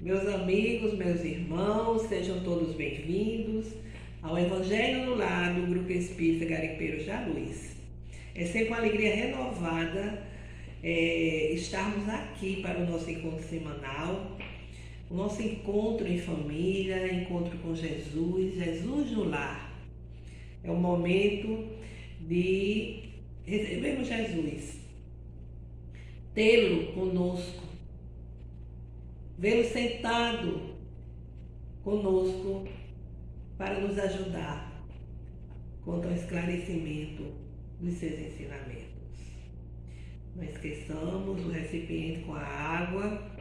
Meus amigos, meus irmãos, sejam todos bem-vindos ao Evangelho no Lar do Grupo Espírita Garimpeiros da Luz. É sempre uma alegria renovada estarmos aqui para o nosso encontro semanal, o nosso encontro em família, encontro com Jesus, Jesus no lar. É o momento de recebermos Jesus, tê-lo conosco, vê-lo sentado conosco para nos ajudar quanto ao esclarecimento dos seus ensinamentos. Não esqueçamos o recipiente com a água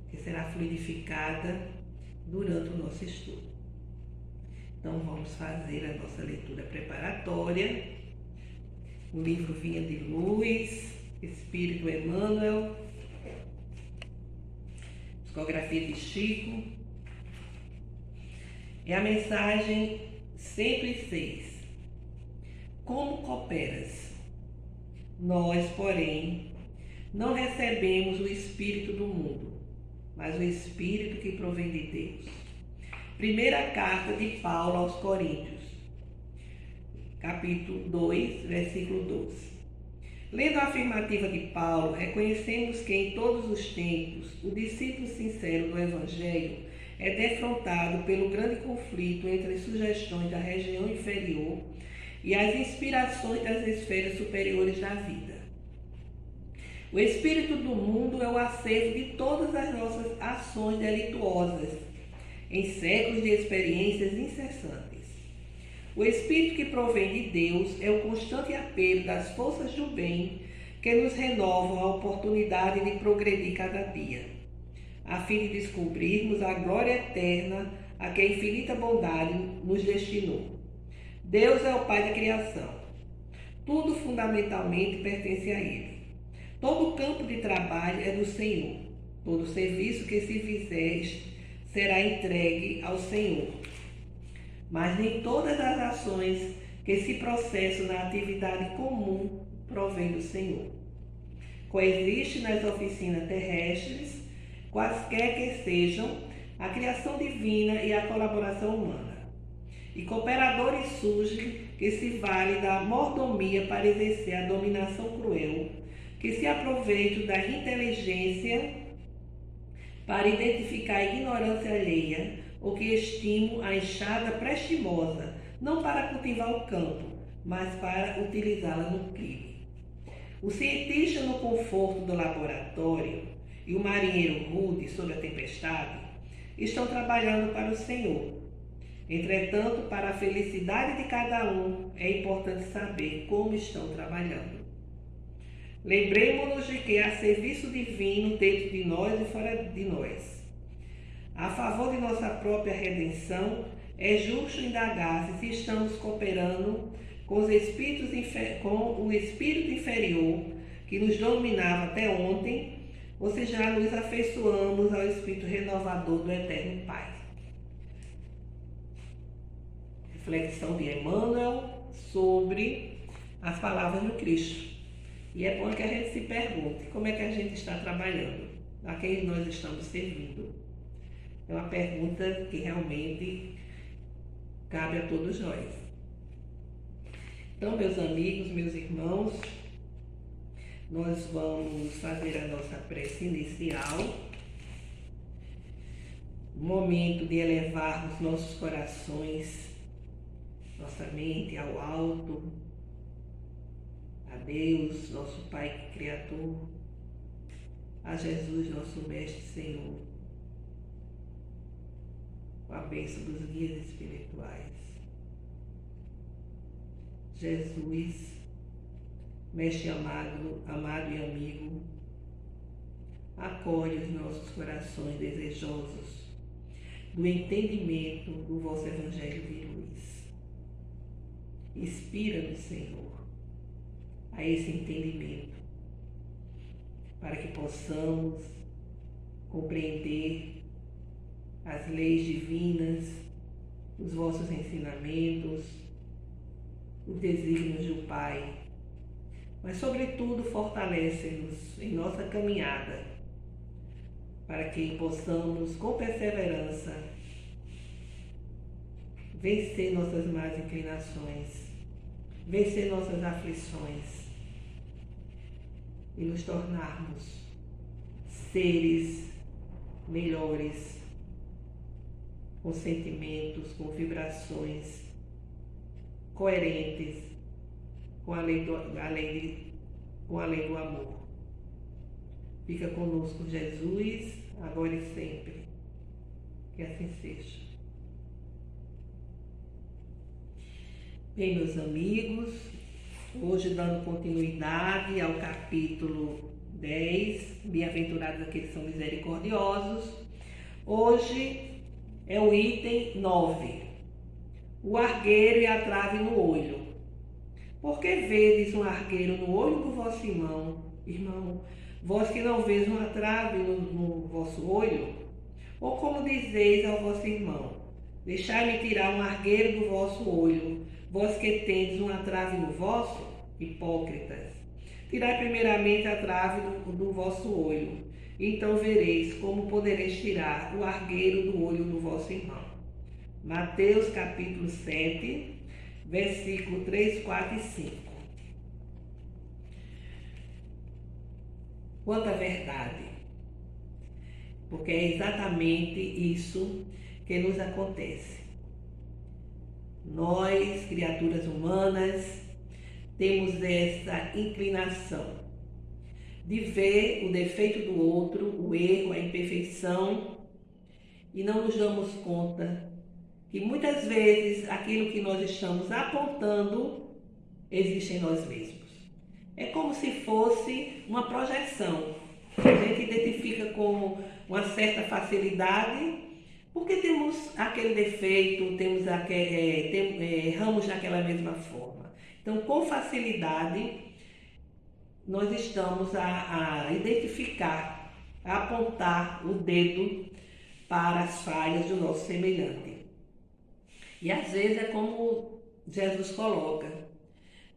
que será fluidificada durante o nosso estudo. Então vamos fazer a nossa leitura preparatória. O livro Vinha de Luz, Espírito Emmanuel, psicografia de Chico. É a mensagem 106. Como cooperas? Nós, porém, não recebemos o Espírito do mundo, mas o Espírito que provém de Deus. Primeira carta de Paulo aos Coríntios, capítulo 2, versículo 12. Lendo a afirmativa de Paulo, reconhecemos que em todos os tempos o discípulo sincero do Evangelho é defrontado pelo grande conflito entre as sugestões da região inferior e as inspirações das esferas superiores da vida. O espírito do mundo é o acervo de todas as nossas ações delituosas, em séculos de experiências incessantes. O espírito que provém de Deus é o constante apelo das forças do bem que nos renovam a oportunidade de progredir cada dia, a fim de descobrirmos a glória eterna a que a infinita bondade nos destinou. Deus é o Pai da criação. Tudo fundamentalmente pertence a Ele. Todo campo de trabalho é do Senhor. Todo serviço que se fizer será entregue ao Senhor. Mas nem todas as ações que se processam na atividade comum provêm do Senhor. Coexiste nas oficinas terrestres, quaisquer que sejam, a criação divina e a colaboração humana. E cooperadores surgem que se valem da mordomia para exercer a dominação cruel, que se aproveitam da inteligência para identificar a ignorância alheia, ou que estimam a enxada prestimosa, não para cultivar o campo, mas para utilizá-la no crime. O cientista no conforto do laboratório e o marinheiro rude sob a tempestade estão trabalhando para o Senhor. Entretanto, para a felicidade de cada um, é importante saber como estão trabalhando. Lembremos-nos de que há serviço divino dentro de nós e fora de nós. A favor de nossa própria redenção, é justo indagar se estamos cooperando com o espírito inferior que nos dominava até ontem, ou se já nos afeiçoamos ao Espírito renovador do Eterno Pai. Reflexão de Emmanuel sobre as palavras do Cristo. E é bom que a gente se pergunte como é que a gente está trabalhando, a quem nós estamos servindo. É uma pergunta que realmente cabe a todos nós. Então, meus amigos, meus irmãos, nós vamos fazer a nossa prece inicial, momento de elevarmos nossos corações, nossa mente ao alto, a Deus, nosso Pai Criador, a Jesus, nosso Mestre Senhor, com a bênção dos guias espirituais. Jesus, Mestre amado e amigo, acolhe os nossos corações desejosos do entendimento do vosso Evangelho de luz. Inspira-nos, Senhor, a esse entendimento, para que possamos compreender as leis divinas, os vossos ensinamentos, os desígnios do Pai, mas sobretudo fortalece-nos em nossa caminhada para que possamos, com perseverança, vencer nossas más inclinações, vencer nossas aflições e nos tornarmos seres melhores, com sentimentos, com vibrações coerentes com a lei do amor. Fica conosco, Jesus, agora e sempre. Que assim seja. Bem, meus amigos, hoje dando continuidade ao capítulo 10, Bem-aventurados aqueles que são misericordiosos. Hoje é o item 9, o argueiro e a trave no olho. Por que vedes um argueiro no olho do vosso irmão, vós que não vedes uma trave no vosso olho? Ou como dizeis ao vosso irmão, deixai-me tirar um argueiro do vosso olho, vós que tendes uma trave no vosso? Hipócritas, tirai primeiramente a trave do vosso olho, então vereis como podereis tirar o argueiro do olho do vosso irmão. Mateus capítulo 7, versículo 3, 4 e 5. Quanta verdade! Porque é exatamente isso que nos acontece. Nós, criaturas humanas, temos essa inclinação de ver o defeito do outro, o erro, a imperfeição, e não nos damos conta que muitas vezes aquilo que nós estamos apontando existe em nós mesmos. É como se fosse uma projeção. A gente identifica com uma certa facilidade, porque temos aquele defeito, erramos daquela mesma forma. Então, com facilidade, nós estamos a identificar, a apontar o dedo para as falhas do nosso semelhante. E às vezes é como Jesus coloca,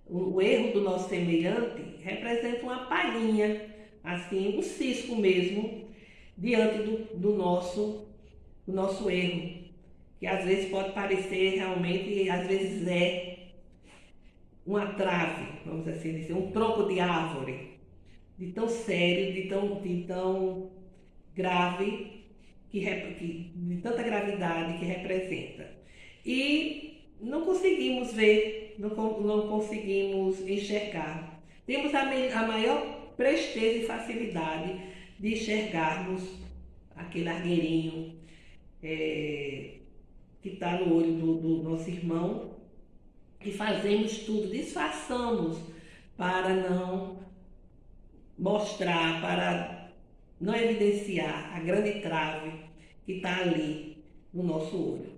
o erro do nosso semelhante representa uma palhinha, assim, um cisco mesmo, diante do nosso erro, que às vezes pode parecer realmente, e às vezes é uma trave, vamos assim dizer, um tronco de árvore, de tão sério, de tão grave, de tanta gravidade que representa. E não conseguimos ver, não conseguimos enxergar. Temos a maior presteza e facilidade de enxergarmos aquele argueirinho que está no olho do nosso irmão, e fazemos tudo, disfarçamos para não mostrar, para não evidenciar a grande trave que está ali no nosso olho.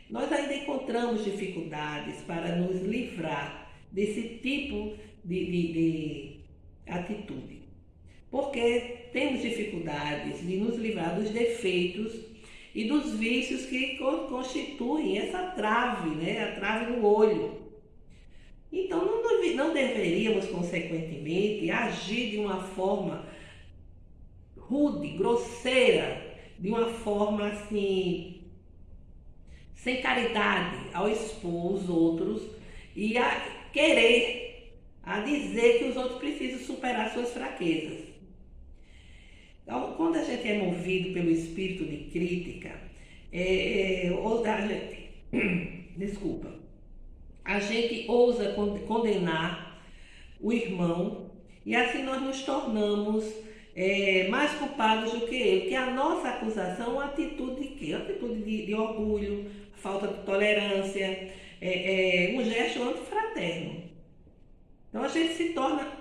Nós ainda encontramos dificuldades para nos livrar desse tipo de atitude, porque temos dificuldades de nos livrar dos defeitos e dos vícios que constituem essa trave, né? A trave no olho. Então, não deveríamos, consequentemente, agir de uma forma rude, grosseira, de uma forma assim, sem caridade, ao expor os outros e a querer, a dizer que os outros precisam superar suas fraquezas. Então, quando a gente é movido pelo espírito de crítica, a gente ousa condenar o irmão, e assim nós nos tornamos mais culpados do que ele, porque a nossa acusação é uma atitude de quê? Uma atitude de orgulho, falta de tolerância, um gesto antifraterno. Então a gente se torna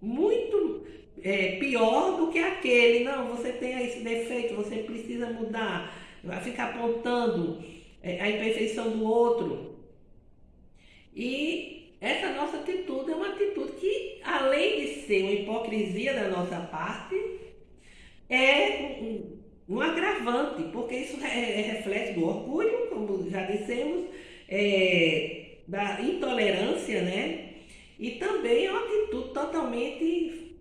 muito pior do que aquele, não, você tem esse defeito, você precisa mudar, vai ficar apontando a imperfeição do outro. E essa nossa atitude é uma atitude que, além de ser uma hipocrisia da nossa parte, é um agravante, porque isso é reflexo do orgulho, como já dissemos, da intolerância, né? E também é uma atitude totalmente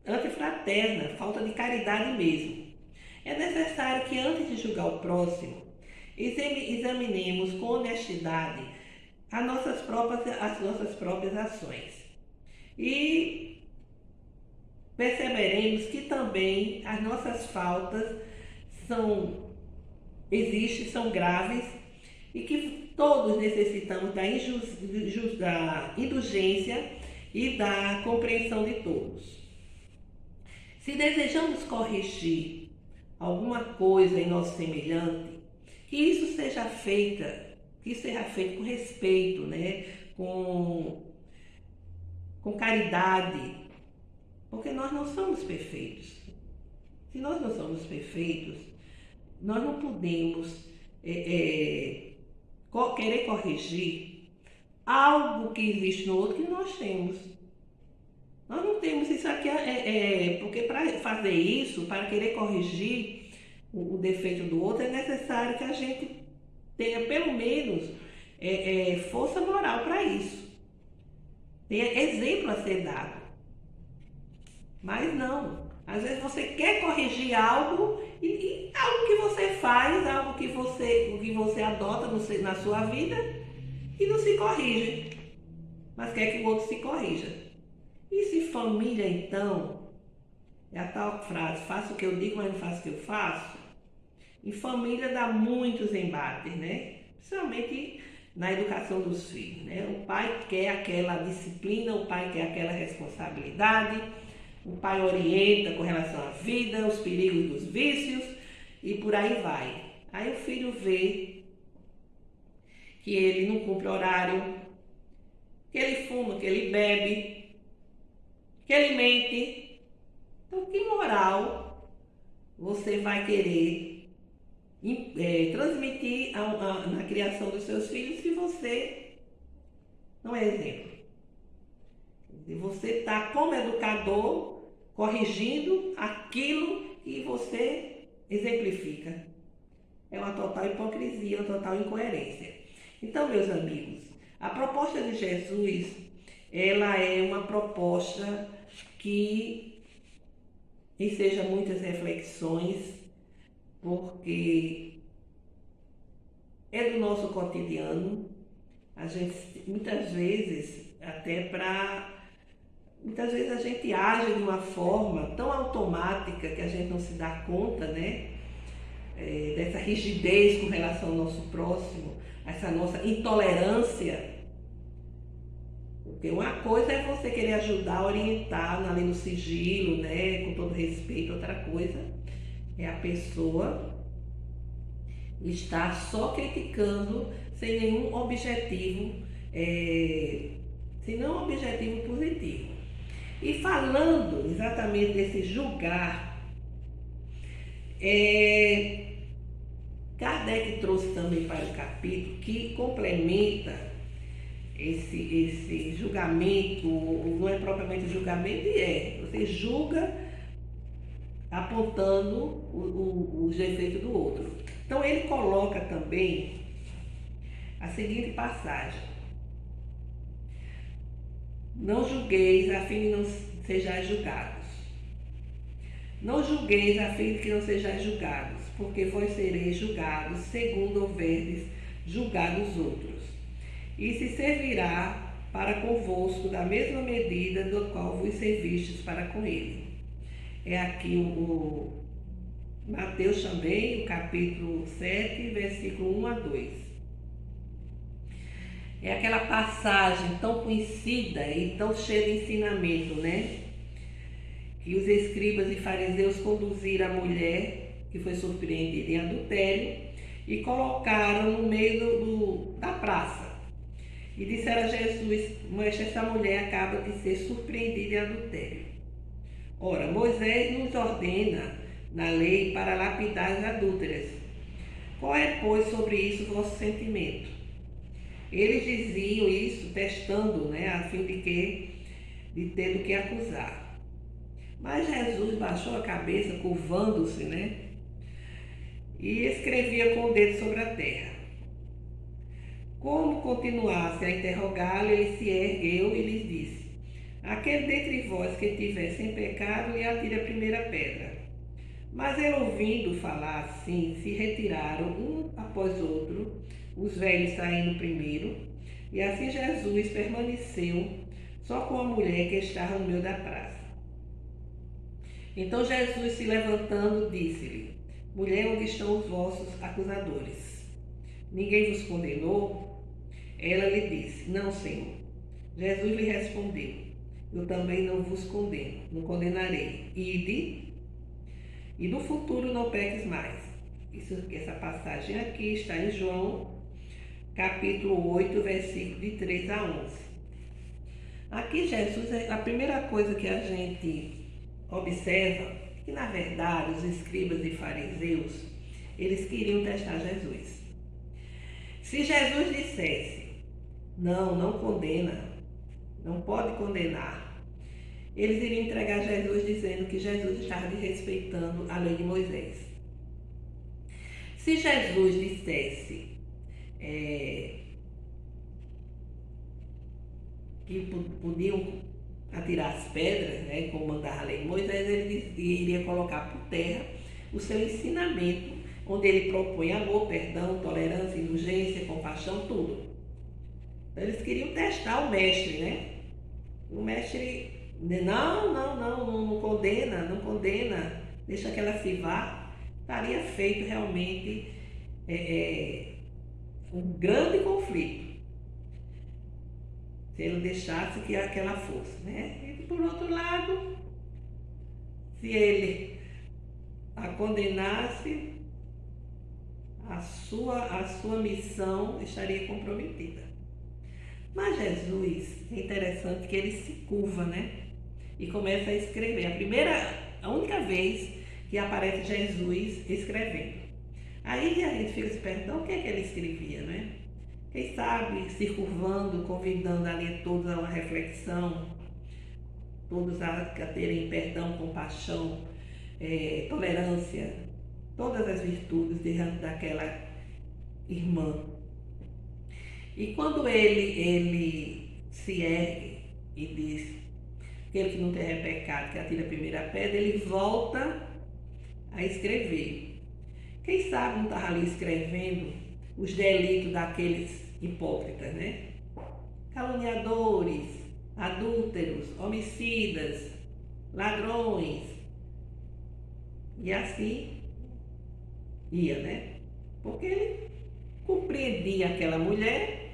antifraterna, falta de caridade mesmo. É necessário que antes de julgar o próximo, examinemos com honestidade as nossas próprias ações. E perceberemos que também as nossas faltas são graves e que todos necessitamos da indulgência e da compreensão de todos. Se desejamos corrigir alguma coisa em nosso semelhante, que isso seja feito com respeito, né? com caridade, porque nós não somos perfeitos. Se nós não somos perfeitos, nós não podemos querer corrigir algo que existe no outro que nós temos. Nós não temos isso aqui, porque para fazer isso, para querer corrigir o defeito do outro, é necessário que a gente tenha pelo menos força moral para isso. Tenha exemplo a ser dado. Mas não. Às vezes você quer corrigir algo e algo que você faz, algo que você adota na sua vida e não se corrige. Mas quer que o outro se corrija. E se família, então, é a tal frase, faço o que eu digo, mas não faço o que eu faço? Em família dá muitos embates, né? Principalmente na educação dos filhos, né? O pai quer aquela disciplina, o pai quer aquela responsabilidade, o pai orienta com relação à vida, os perigos dos vícios e por aí vai. Aí o filho vê que ele não cumpre horário, que ele fuma, que ele bebe, que ele mente. Então, que moral você vai querer transmitir na criação dos seus filhos se você não é exemplo? Se você está como educador corrigindo aquilo que você exemplifica. É uma total hipocrisia, uma total incoerência. Então, meus amigos, a proposta de Jesus, ela é uma proposta que enseja muitas reflexões, porque é do nosso cotidiano. A gente, muitas vezes a gente age de uma forma tão automática que a gente não se dá conta, né? Dessa rigidez com relação ao nosso próximo, essa nossa intolerância. Porque uma coisa é você querer ajudar, orientar na lei do sigilo, né? Com todo respeito. Outra coisa é a pessoa estar só criticando sem nenhum objetivo, sem nenhum objetivo positivo. E falando exatamente desse julgar, Kardec trouxe também para o capítulo que complementa esse julgamento, não é propriamente julgamento, você julga apontando os defeitos do outro. Então ele coloca também a seguinte passagem: não julgueis a fim de não sejais julgados. Não julgueis a fim de que não sejais julgados, porque vós sereis julgados segundo houverdes julgado os outros. E se servirá para convosco da mesma medida do qual vos servistes para com ele. É aqui o Mateus também, o capítulo 7, versículo 1 a 2. É aquela passagem tão conhecida e tão cheia de ensinamento, né? Que os escribas e fariseus conduziram a mulher que foi surpreendida em adultério e colocaram no meio da praça. E disseram a Jesus: Mestre, essa mulher acaba de ser surpreendida em adultério. Ora, Moisés nos ordena na lei para lapidar as adúlteras. Qual é, pois, sobre isso o vosso sentimento? Eles diziam isso testando, né, a fim de ter do que acusar. Mas Jesus baixou a cabeça, curvando-se, né, e escrevia com o dedo sobre a terra. Como continuasse a interrogá-lo, ele se ergueu e lhes disse: aquele dentre vós que tiver sem pecado, lhe atire a primeira pedra. Mas ele, ouvindo falar assim, se retiraram um após outro, os velhos saindo primeiro, e assim Jesus permaneceu só com a mulher que estava no meio da praça. Então Jesus, se levantando, disse-lhe: Mulher, onde estão os vossos acusadores? Ninguém vos condenou? Ela lhe disse: Não, Senhor. Jesus lhe respondeu: Eu também não vos condeno, não condenarei. Ide, e no futuro não peques mais. Essa passagem aqui está em João, capítulo 8, versículo de 3 a 11. Aqui Jesus, a primeira coisa que a gente observa, que na verdade os escribas e fariseus, eles queriam testar Jesus. Se Jesus dissesse: não condena, não pode condenar, eles iriam entregar Jesus dizendo que Jesus estava desrespeitando a lei de Moisés. Se Jesus dissesse que podiam atirar as pedras, né, como mandava a lei de Moisés, ele iria colocar por terra o seu ensinamento, onde ele propõe amor, perdão, tolerância, indulgência, compaixão, tudo. Então, eles queriam testar o mestre, né? O mestre, não condena, deixa que ela se vá. Estaria feito realmente um grande conflito se ele deixasse que ela fosse, né? E por outro lado, se ele a condenasse, a sua missão estaria comprometida. Mas Jesus, é interessante que ele se curva, né? E começa a escrever. A única vez que aparece Jesus escrevendo. Aí a gente fica se perguntando o que é que ele escrevia, né? Quem sabe se curvando, convidando ali todos a uma reflexão, todos a terem perdão, compaixão, tolerância, todas as virtudes diante daquela irmã. E quando ele se ergue e diz: aquele que não tem pecado, que atira a primeira pedra, ele volta a escrever. Quem sabe não estava ali escrevendo os delitos daqueles hipócritas, né? Caluniadores, adúlteros, homicidas, ladrões. E assim ia, né? Porque ele compreendia aquela mulher,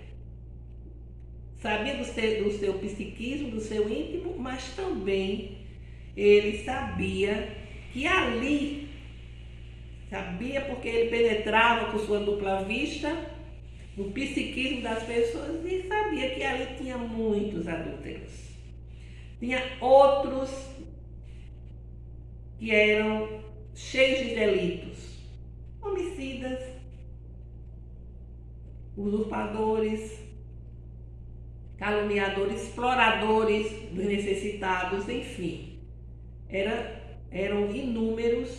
sabia do seu psiquismo, do seu íntimo, mas também ele sabia que ali, sabia porque ele penetrava com sua dupla vista no psiquismo das pessoas e sabia que ali tinha muitos adúlteros. Tinha outros que eram cheios de delitos, homicidas, usurpadores, caluniadores, exploradores dos necessitados, enfim. Eram inúmeros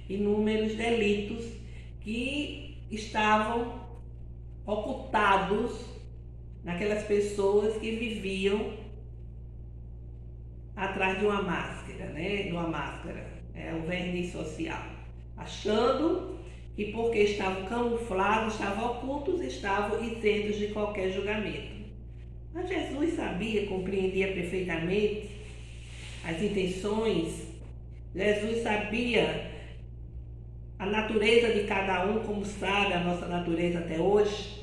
delitos que estavam ocultados naquelas pessoas que viviam atrás de uma máscara, né? De uma máscara, o verniz social, achando que porque estavam camuflados, estavam ocultos, estavam isentos de qualquer julgamento. Mas Jesus sabia, compreendia perfeitamente as intenções. Jesus sabia a natureza de cada um, como sabe a nossa natureza até hoje.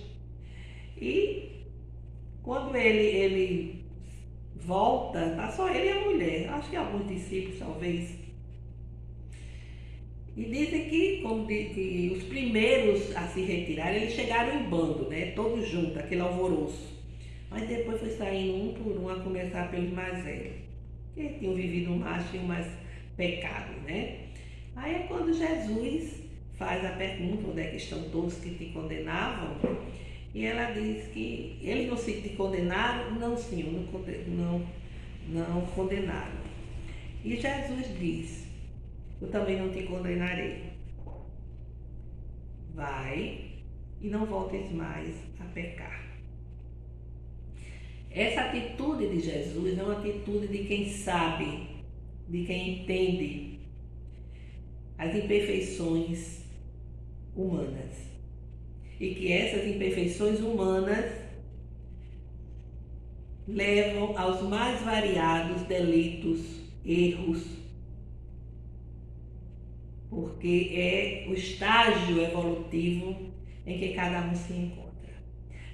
E quando ele volta, tá só ele e a mulher, acho que alguns discípulos talvez. E dizem que os primeiros a se retirar, eles chegaram em bando, né? Todos juntos, aquele alvoroço. Mas depois foi saindo um por um, a começar pelos mais velhos, que tinham vivido mais, tinham mais pecado, né? Aí é quando Jesus faz a pergunta: onde é que estão todos que te condenavam? E ela diz que eles não se te condenaram? Não, Senhor, não condenaram. E Jesus diz: eu também não te condenarei. Vai e não voltes mais a pecar. Essa atitude de Jesus é uma atitude de quem sabe, de quem entende, as imperfeições humanas. E que essas imperfeições humanas levam aos mais variados delitos, erros, porque é o estágio evolutivo em que cada um se encontra.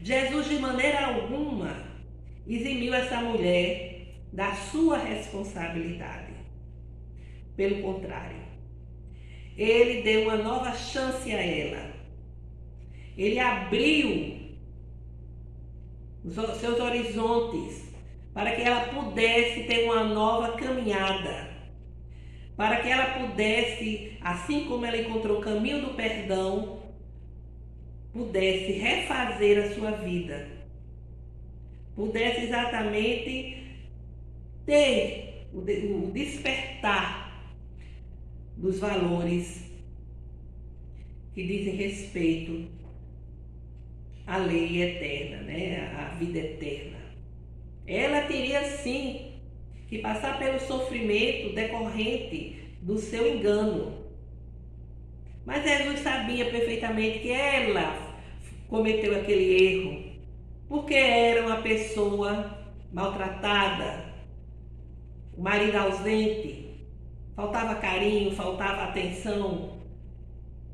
Jesus, de maneira alguma, eximiu essa mulher da sua responsabilidade. Pelo contrário, ele deu uma nova chance a ela. Ele abriu os seus horizontes para que ela pudesse ter uma nova caminhada, para que ela pudesse, assim como ela encontrou o caminho do perdão, pudesse refazer a sua vida, pudesse exatamente ter o despertar dos valores que dizem respeito à lei eterna, né? À vida eterna. Ela teria sim que passar pelo sofrimento decorrente do seu engano. Mas Jesus sabia perfeitamente que ela cometeu aquele erro, porque era uma pessoa maltratada, o marido ausente, faltava carinho, faltava atenção.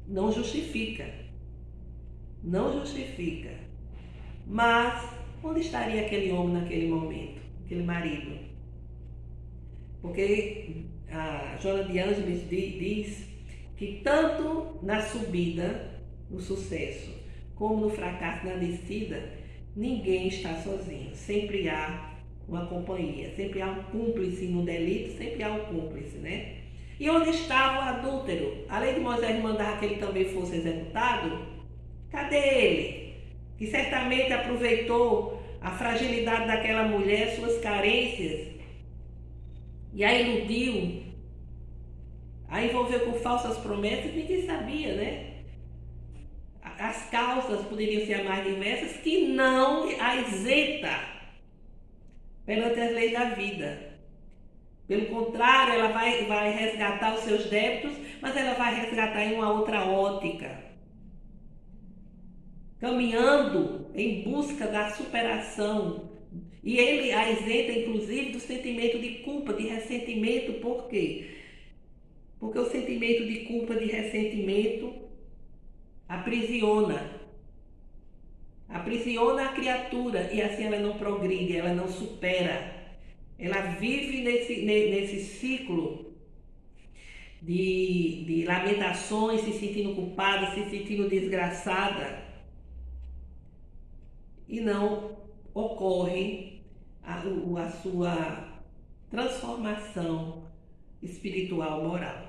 Não justifica. Não justifica. Mas onde estaria aquele homem naquele momento, aquele marido? Porque a Joana de Ângeles diz que tanto na subida, no sucesso, como no fracasso, na descida, ninguém está sozinho. Sempre há uma companhia, sempre há um cúmplice no delito, sempre há um cúmplice, né? E onde estava o adúltero? Além de Moisés mandar que ele também fosse executado, cadê ele? Que certamente aproveitou a fragilidade daquela mulher, suas carências, e a iludiu, a envolveu com falsas promessas. Ninguém sabia, né? As causas poderiam ser as mais diversas, que não a isenta perante as leis da vida. Pelo contrário, ela vai resgatar os seus débitos, mas ela vai resgatar em uma outra ótica, caminhando em busca da superação. E ele a isenta, inclusive, do sentimento de culpa, de ressentimento. Por quê? Porque o sentimento de culpa, de ressentimento, aprisiona a criatura, e assim ela não progride, ela não supera. Ela vive nesse ciclo de lamentações, se sentindo culpada, se sentindo desgraçada, e não ocorre a sua transformação espiritual, moral.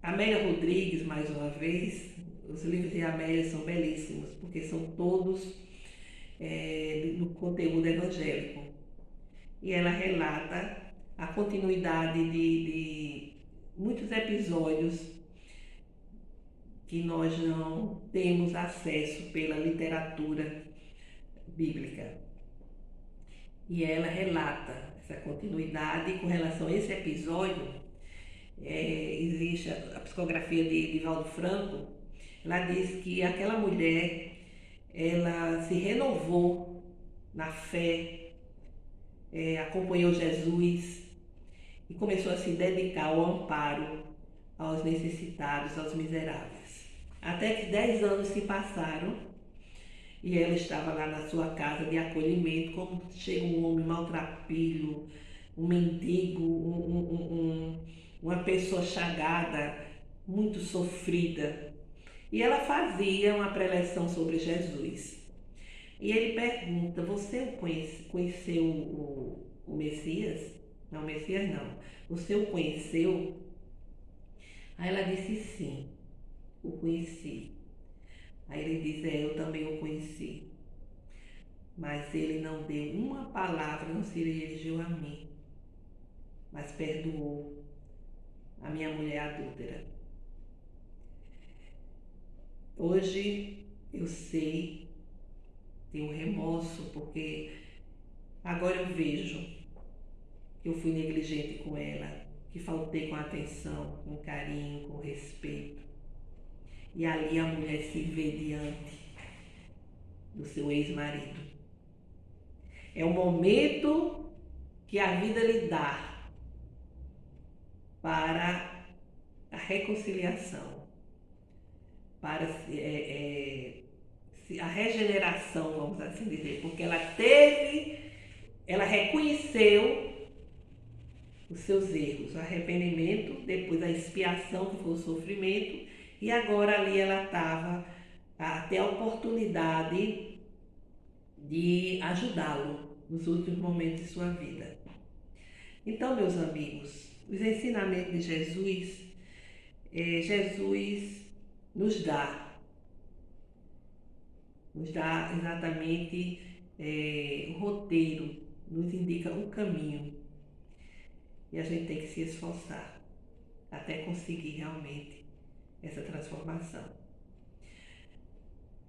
Amélia Rodrigues, mais uma vez, os livros de Amélia são belíssimos, porque são todos no conteúdo evangélico. E ela relata a continuidade de muitos episódios que nós não temos acesso pela literatura bíblica. E ela relata essa continuidade. Com relação a esse episódio, existe a psicografia de Valdo Franco. Ela diz que aquela mulher, ela se renovou na fé, acompanhou Jesus e começou a se dedicar ao amparo aos necessitados, aos miseráveis. Até que 10 anos se passaram e ela estava lá na sua casa de acolhimento, como chega um homem maltrapilho, um mendigo, uma pessoa chagada, muito sofrida. E ela fazia uma preleção sobre Jesus. E ele pergunta: você conheceu o Messias? Não, o Messias não. Você o conheceu? Aí ela disse: sim, o conheci. Aí ele diz: eu também o conheci. Mas ele não deu uma palavra, não se dirigiu a mim, mas perdoou a minha mulher adúltera. Hoje eu sei, tenho remorso, porque agora eu vejo que eu fui negligente com ela, que faltei com atenção, com carinho, com respeito. E ali a mulher se vê diante do seu ex-marido. É o momento que a vida lhe dá para a reconciliação, para a regeneração, vamos assim dizer, porque ela reconheceu os seus erros, o arrependimento, depois a expiação, que foi o sofrimento, e agora ali ela estava até a oportunidade de ajudá-lo nos últimos momentos de sua vida. Então, meus amigos, os ensinamentos de Jesus nos dá exatamente o roteiro, nos indica um caminho. E a gente tem que se esforçar até conseguir realmente essa transformação.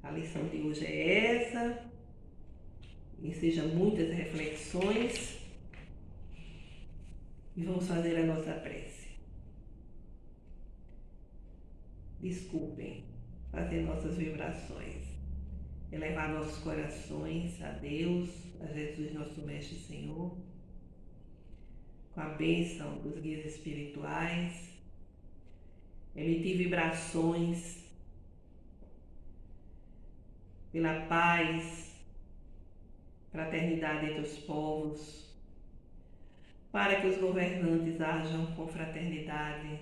A lição de hoje é essa. E sejam muitas reflexões. E vamos fazer a nossa prece. Desculpem, fazer nossas vibrações. Elevar nossos corações a Deus, a Jesus, nosso Mestre e Senhor, com a bênção dos guias espirituais, emitir vibrações pela paz, fraternidade entre os povos, para que os governantes ajam com fraternidade,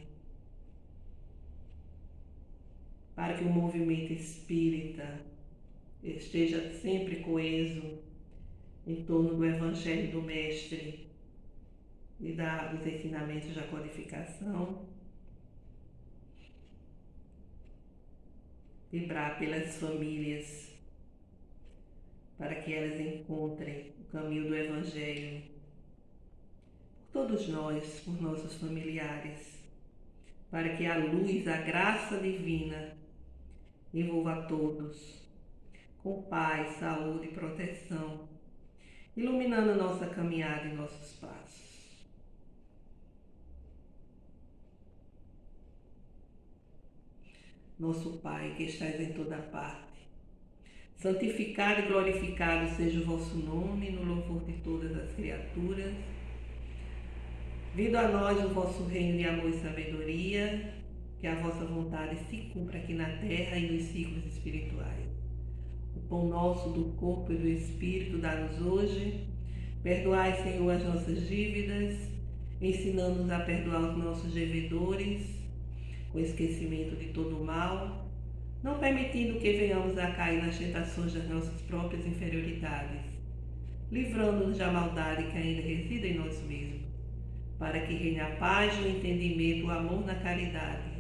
para que o movimento espírita esteja sempre coeso em torno do Evangelho do Mestre e dos ensinamentos da codificação. Vibrar pelas famílias, para que elas encontrem o caminho do Evangelho. Por todos nós, por nossos familiares, para que a luz, a graça divina envolva a todos, com paz, saúde e proteção, iluminando nossa caminhada e nossos passos. Nosso Pai, que estás em toda parte, santificado e glorificado seja o vosso nome no louvor de todas as criaturas. Vindo a nós o vosso reino de amor e sabedoria, que a vossa vontade se cumpra aqui na terra e nos ciclos espirituais. O pão nosso do corpo e do espírito dá-nos hoje. Perdoai, Senhor, as nossas dívidas, ensinando-nos a perdoar os nossos devedores, com esquecimento de todo o mal, não permitindo que venhamos a cair nas tentações das nossas próprias inferioridades, livrando-nos da maldade que ainda reside em nós mesmos, para que reine a paz, o entendimento, o amor na caridade,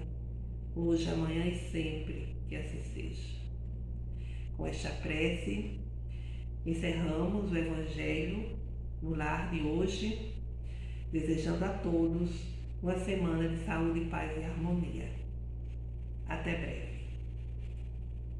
hoje, amanhã e sempre, que assim seja. Com esta prece, encerramos o Evangelho no lar de hoje, desejando a todos uma semana de saúde, paz e harmonia. Até breve.